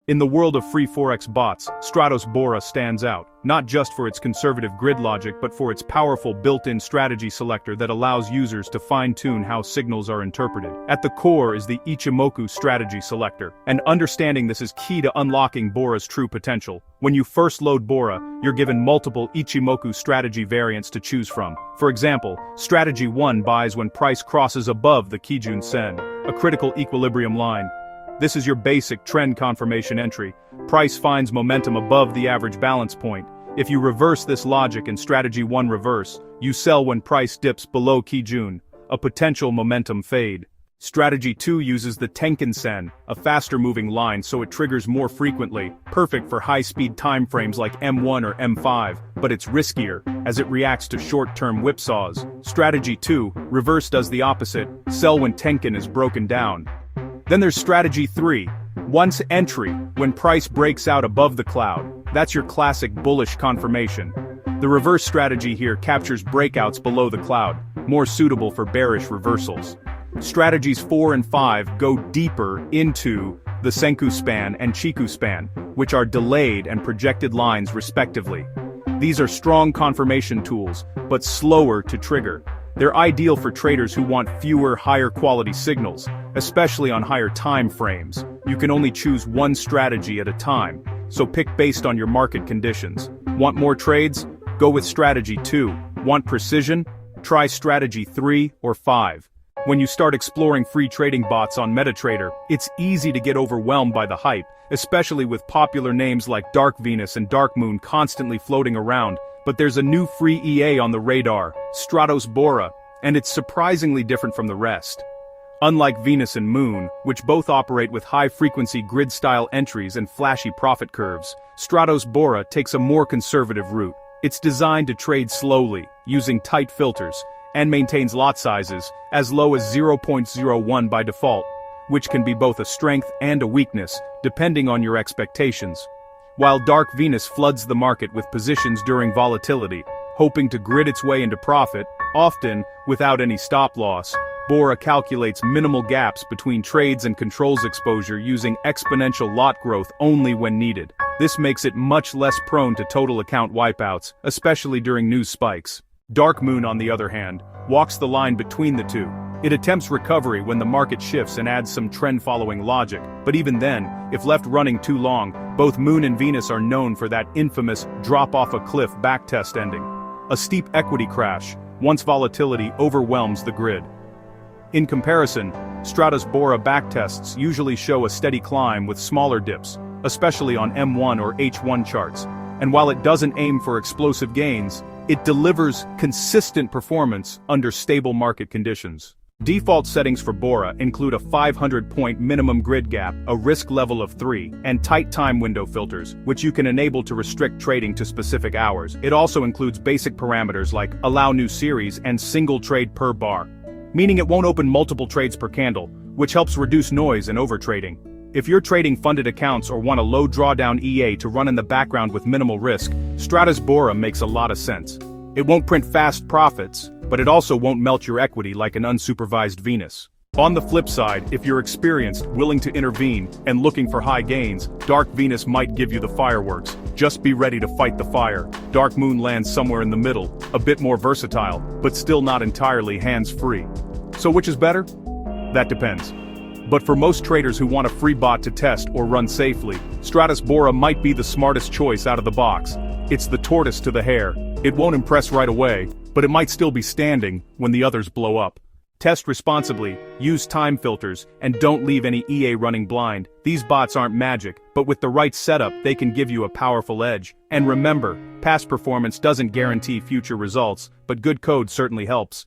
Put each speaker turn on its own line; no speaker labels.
In the world of free Forex bots, Stratos Bora stands out, not just for its conservative grid logic but for its powerful built-in strategy selector that allows users to fine-tune how signals are interpreted. At the core is the Ichimoku strategy selector, and understanding this is key to unlocking Bora's true potential. When you first load Bora, you're given multiple Ichimoku strategy variants to choose from. For example, Strategy 1 buys when price crosses above the Kijun Sen, a critical equilibrium line. This is your basic trend confirmation entry. Price finds momentum above the average balance point. If you reverse this logic in Strategy 1 reverse, you sell when price dips below Kijun, a potential momentum fade. Strategy 2 uses the Tenkan Sen, a faster-moving line so it triggers more frequently, perfect for high-speed timeframes like M1 or M5, but it's riskier, as it reacts to short-term whipsaws. Strategy 2, reverse does the opposite, sell when Tenkan is broken down. Then there's Strategy 3, once entry, when price breaks out above the cloud. That's your classic bullish confirmation. The reverse strategy here captures breakouts below the cloud, more suitable for bearish reversals. Strategies 4 and 5 go deeper into the Senku span and Chiku span, which are delayed and projected lines respectively. These are strong confirmation tools, but slower to trigger. They're ideal for traders who want fewer, higher-quality signals, especially on higher time frames. You can only choose one strategy at a time, so pick based on your market conditions. Want more trades? Go with Strategy 2. Want precision? Try Strategy 3 or 5. When you start exploring free trading bots on MetaTrader, it's easy to get overwhelmed by the hype, especially with popular names like Dark Venus and Dark Moon constantly floating around. But there's a new free EA on the radar, Stratos Bora, and it's surprisingly different from the rest. Unlike Venus and Moon, which both operate with high-frequency grid-style entries and flashy profit curves, Stratos Bora takes a more conservative route. It's designed to trade slowly, using tight filters, and maintains lot sizes as low as 0.01 by default, which can be both a strength and a weakness, depending on your expectations. While Dark Venus floods the market with positions during volatility, hoping to grid its way into profit, often without any stop loss, Bora calculates minimal gaps between trades and controls exposure using exponential lot growth only when needed. This makes it much less prone to total account wipeouts, especially during news spikes. Dark Moon, on the other hand, walks the line between the two. It attempts recovery when the market shifts and adds some trend-following logic, but even then, if left running too long, both Moon and Venus are known for that infamous drop-off-a-cliff backtest ending. A steep equity crash, once volatility overwhelms the grid. In comparison, Stratos Bora backtests usually show a steady climb with smaller dips, especially on M1 or H1 charts, and while it doesn't aim for explosive gains, it delivers consistent performance under stable market conditions. Default settings for Bora include a 500-point minimum grid gap, a risk level of 3, and tight time window filters, which you can enable to restrict trading to specific hours. It also includes basic parameters like allow new series and single trade per bar, meaning it won't open multiple trades per candle, which helps reduce noise and overtrading. If you're trading funded accounts or want a low drawdown EA to run in the background with minimal risk, Stratos Bora makes a lot of sense. It won't print fast profits, but it also won't melt your equity like an unsupervised Venus. On the flip side, if you're experienced, willing to intervene, and looking for high gains, Dark Venus might give you the fireworks. Just be ready to fight the fire. Dark Moon lands somewhere in the middle, a bit more versatile, but still not entirely hands-free. So which is better? That depends. But for most traders who want a free bot to test or run safely, Stratos Bora might be the smartest choice out of the box. It's the tortoise to the hare. It won't impress right away, but it might still be standing when the others blow up. Test responsibly, use time filters, and don't leave any EA running blind. These bots aren't magic, but with the right setup they can give you a powerful edge. And remember, past performance doesn't guarantee future results, but good code certainly helps.